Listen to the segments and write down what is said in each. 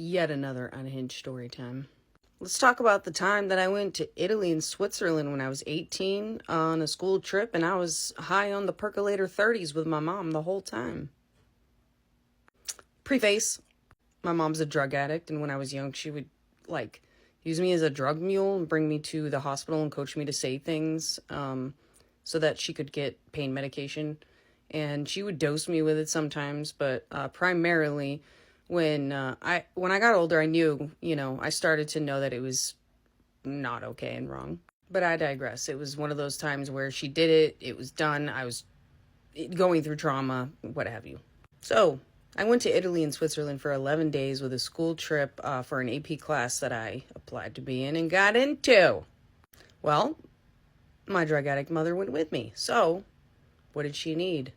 Yet another unhinged story time. Let's talk about the time that I went to Italy and Switzerland when I was 18 on a school trip, and I was high on the percolator 30s with my mom the whole time. Preface, my mom's a drug addict, and when I was young, she would, use me as a drug mule and bring me to the hospital and coach me to say things so that she could get pain medication. And she would dose me with it sometimes, but primarily when I got older, I knew, I started to know that it was not okay and wrong. But I digress. It was one of those times where she did it, it was done, I was going through trauma, what have you. So I went to Italy and Switzerland for 11 days with a school trip for an AP class that I applied to be in and got into. Well, my drug addict mother went with me. So what did she need?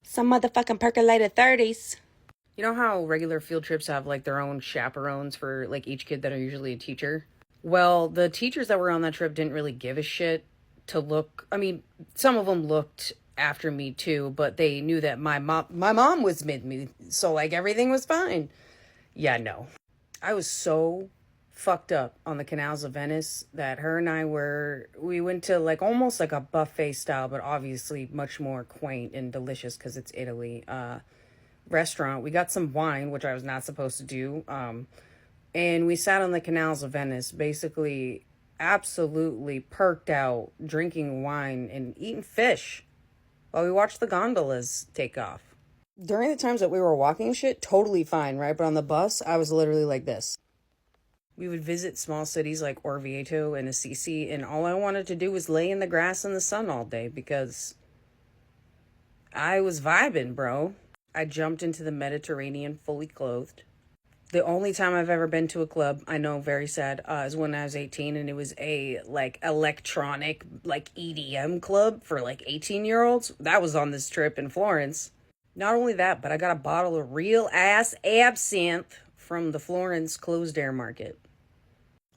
Some motherfucking percolated 30s. You know how regular field trips have their own chaperones for each kid that are usually a teacher? Well, the teachers that were on that trip didn't really give a shit to look. I mean, some of them looked after me too, but they knew that my mom was with me, so everything was fine. Yeah, no. I was so fucked up on the canals of Venice that her and we went to almost like a buffet style, but obviously much more quaint and delicious because it's Italy, restaurant. We got some wine, which I was not supposed to do, and we sat on the canals of Venice, basically absolutely perked out, drinking wine and eating fish while we watched the gondolas take off. During the times that we were walking shit, totally fine, right? But on the bus, I was literally like this. We would visit small cities like Orvieto and Assisi, and all I wanted to do was lay in the grass in the sun all day because I was vibing, bro. I jumped into the Mediterranean fully clothed. The only time I've ever been to a club, I know, very sad, is when I was 18, and it was a electronic EDM club for 18-year-olds. That was on this trip in Florence. Not only that, but I got a bottle of real ass absinthe from the Florence closed air market.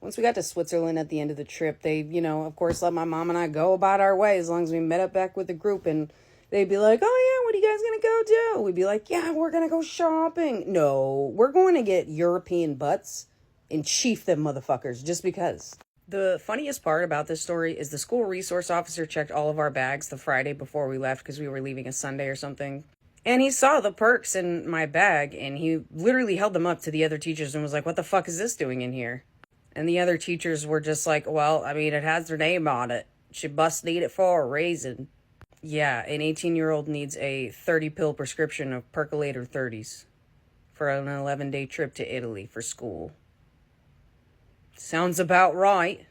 Once we got to Switzerland at the end of the trip, they, of course, let my mom and I go about our way as long as we met up back with the group, and they'd be like, oh yeah, what are you guys gonna go do? We'd be like, yeah, we're gonna go shopping. No, we're going to get European butts and chief them motherfuckers just because. The funniest part about this story is the school resource officer checked all of our bags the Friday before we left because we were leaving a Sunday or something. And he saw the perks in my bag, and he literally held them up to the other teachers and was like, what the fuck is this doing in here? And the other teachers were just like, well, I mean, it has their name on it. She must need it for a reason. Yeah, an 18-year-old needs a 30-pill prescription of percolator 30s for an 11-day trip to Italy for school. Sounds about right.